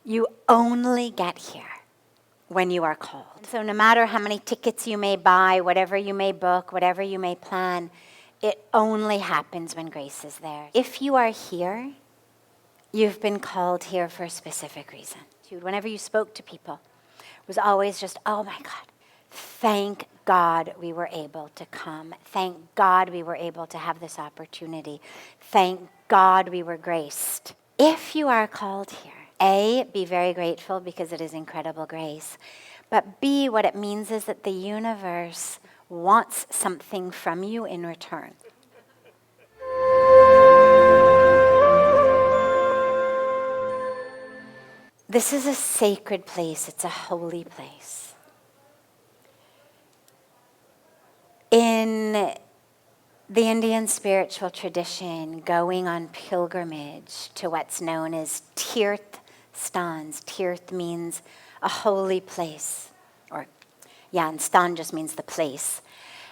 You only get here when you are called. So no matter how many tickets you may buy, whatever you may book, whatever you may plan, it only happens when grace is there. If you are here, you've been called here for a specific reason. Whenever you spoke to people, it was always just, oh my God, thank God we were able to come. Thank God we were able to have this opportunity. Thank God we were graced. If you are called here, A, be very grateful because it is incredible grace. But B, what it means is that the universe wants something from you in return. This is a sacred place. It's a holy place. In the Indian spiritual tradition, going on pilgrimage to what's known as tirth stans. Tirth means a holy place. And stan just means the place.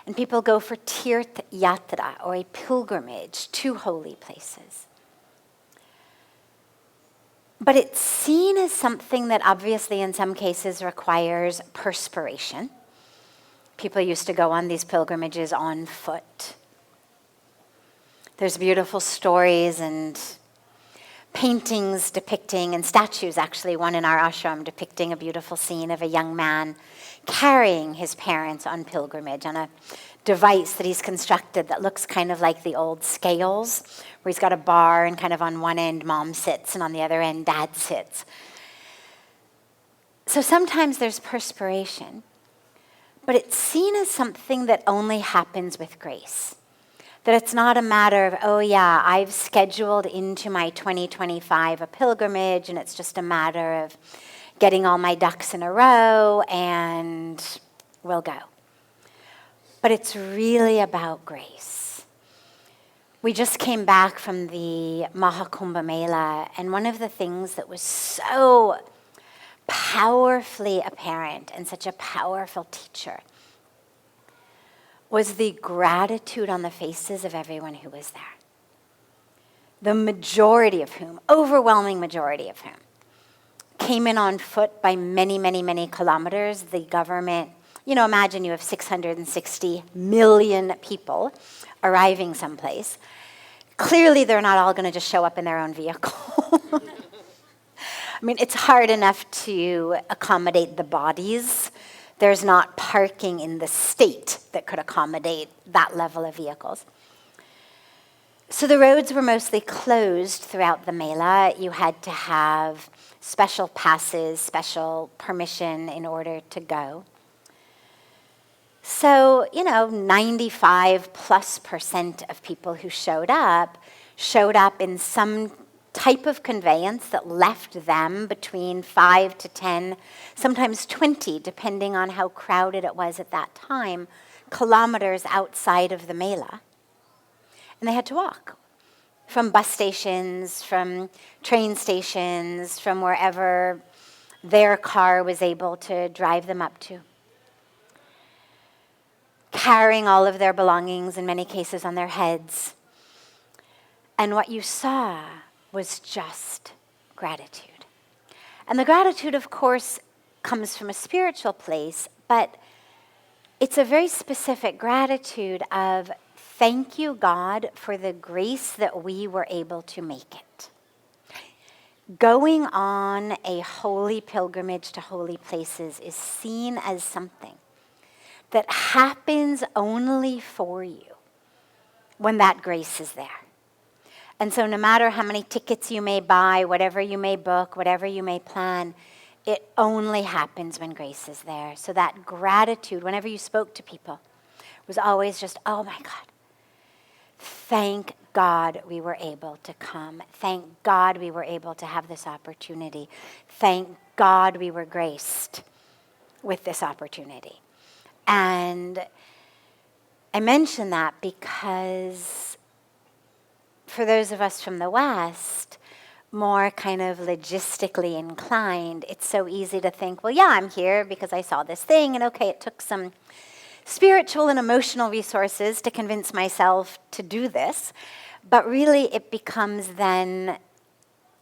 And people go for tirth yatra, or a pilgrimage to holy places. But it's seen as something that obviously in some cases requires perspiration. People used to go on these pilgrimages on foot. There's beautiful stories and paintings depicting, and statues actually, one in our ashram depicting a beautiful scene of a young man carrying his parents on pilgrimage on a device that he's constructed that looks kind of like the old scales, where he's got a bar and kind of on one end mom sits and on the other end dad sits. So sometimes there's perspiration, but it's seen as something that only happens with grace. That it's not a matter of, oh yeah, I've scheduled into my 2025 a pilgrimage and it's just a matter of getting all my ducks in a row and we'll go. But it's really about grace. We just came back from the Mahakumbha Mela, and one of the things that was so powerfully apparent and such a powerful teacher was the gratitude on the faces of everyone who was there. The majority of whom, overwhelming majority of whom, came in on foot by many, many, many kilometers. The government, imagine you have 660 million people arriving someplace. Clearly, they're not all going to just show up in their own vehicle. I mean, it's hard enough to accommodate the bodies. There's not parking in the state that could accommodate that level of vehicles. So the roads were mostly closed throughout the Mela. You had to have special passes, special permission in order to go. So, 95+% of people who showed up in some type of conveyance that left them between 5 to 10, sometimes 20, depending on how crowded it was at that time, kilometers outside of the Mela. And they had to walk from bus stations, from train stations, from wherever their car was able to drive them up to, carrying all of their belongings, in many cases on their heads. And what you saw was just gratitude. And the gratitude, of course, comes from a spiritual place, but it's a very specific gratitude of thank you, God, for the grace that we were able to make it. Going on a holy pilgrimage to holy places is seen as something that happens only for you when that grace is there. And so no matter how many tickets you may buy, whatever you may book, whatever you may plan, it only happens when grace is there. So that gratitude, whenever you spoke to people, was always just, oh my God, thank God we were able to come. Thank God we were able to have this opportunity. Thank God we were graced with this opportunity. And I mention that because for those of us from the West, more kind of logistically inclined, it's so easy to think, well, yeah, I'm here because I saw this thing, and okay, it took some spiritual and emotional resources to convince myself to do this, but really it becomes then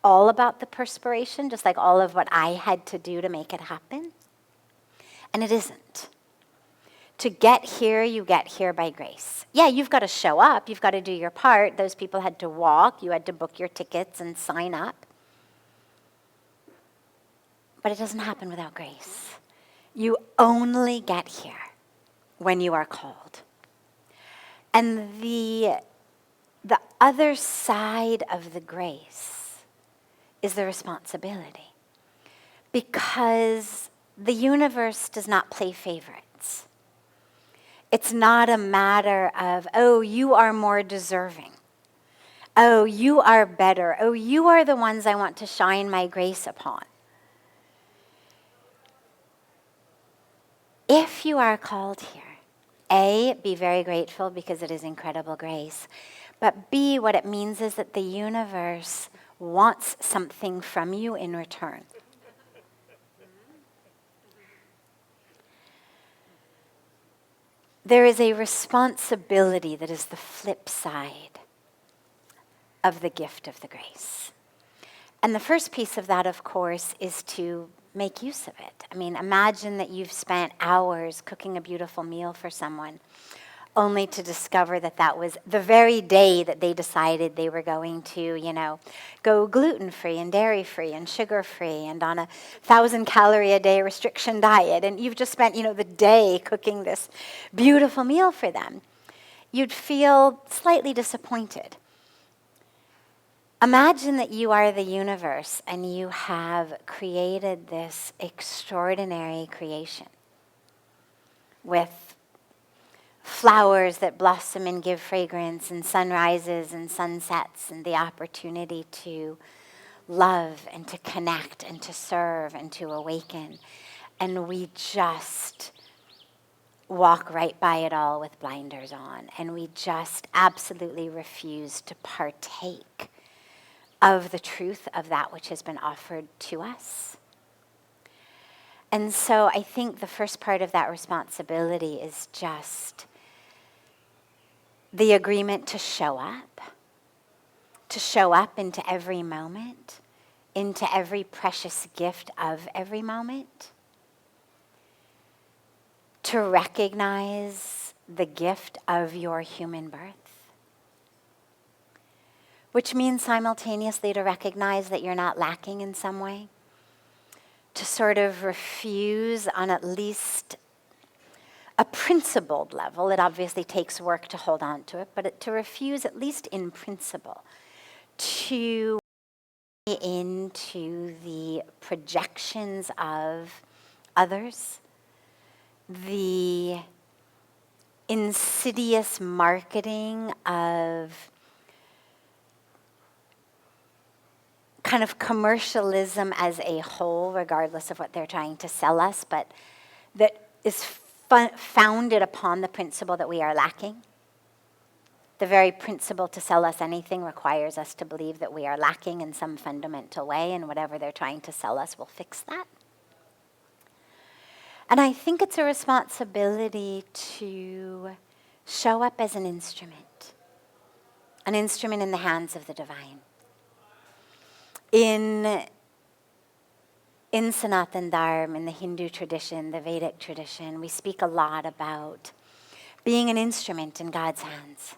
all about the perspiration, just like all of what I had to do to make it happen. And it isn't. To get here, you get here by grace. Yeah, you've got to show up. You've got to do your part. Those people had to walk. You had to book your tickets and sign up. But it doesn't happen without grace. You only get here when you are called. And the other side of the grace is the responsibility. Because the universe does not play favorites. It's not a matter of, oh, you are more deserving. Oh, you are better. Oh, you are the ones I want to shine my grace upon. If you are called here, A, be very grateful because it is incredible grace. But B, what it means is that the universe wants something from you in return. There is a responsibility that is the flip side of the gift of the grace. And the first piece of that, of course, is to make use of it. I mean, imagine that you've spent hours cooking a beautiful meal for someone, only to discover that that was the very day that they decided they were going to, go gluten-free and dairy-free and sugar-free and on a 1,000-calorie-a-day restriction diet. And you've just spent, the day cooking this beautiful meal for them. You'd feel slightly disappointed. Imagine that you are the universe and you have created this extraordinary creation with flowers that blossom and give fragrance and sunrises and sunsets and the opportunity to love and to connect and to serve and to awaken. And we just walk right by it all with blinders on. And we just absolutely refuse to partake of the truth of that which has been offered to us. And so I think the first part of that responsibility is just the agreement to show up into every moment, into every precious gift of every moment, to recognize the gift of your human birth. Which means simultaneously to recognize that you're not lacking in some way, to sort of refuse on at least a principled level. It obviously takes work to hold on to it, but to refuse at least in principle to into the projections of others, the insidious marketing of kind of commercialism as a whole, regardless of what they're trying to sell us, but that is founded upon the principle that we are lacking. The very principle to sell us anything requires us to believe that we are lacking in some fundamental way, and whatever they're trying to sell us will fix that. And I think it's a responsibility to show up as an instrument in the hands of the divine. In Sanatan Dharma, in the Hindu tradition, the Vedic tradition, we speak a lot about being an instrument in God's hands.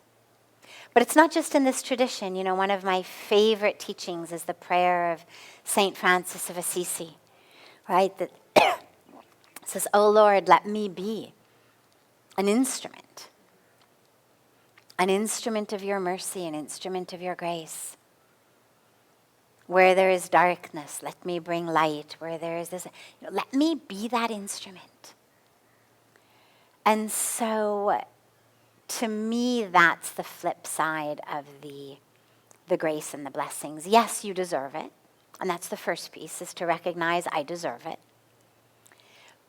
But it's not just in this tradition. One of my favorite teachings is the prayer of St. Francis of Assisi, right? That says, "Oh Lord, let me be an instrument of your mercy, an instrument of your grace. Where there is darkness, let me bring light. Where there is this, let me be that instrument." And so, to me, that's the flip side of the grace and the blessings. Yes, you deserve it. And that's the first piece, is to recognize I deserve it.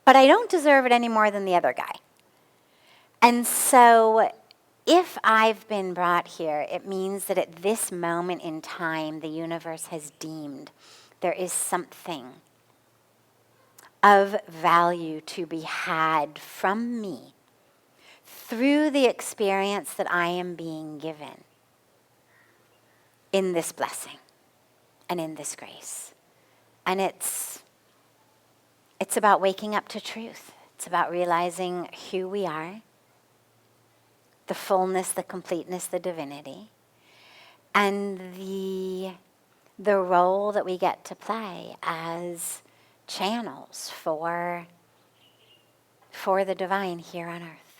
But I don't deserve it any more than the other guy. And so, if I've been brought here, it means that at this moment in time, the universe has deemed there is something of value to be had from me through the experience that I am being given in this blessing. and in this grace. And it's about waking up to truth. It's about realizing who we are, the fullness, the completeness, the divinity, and the role that we get to play as channels for the divine here on earth.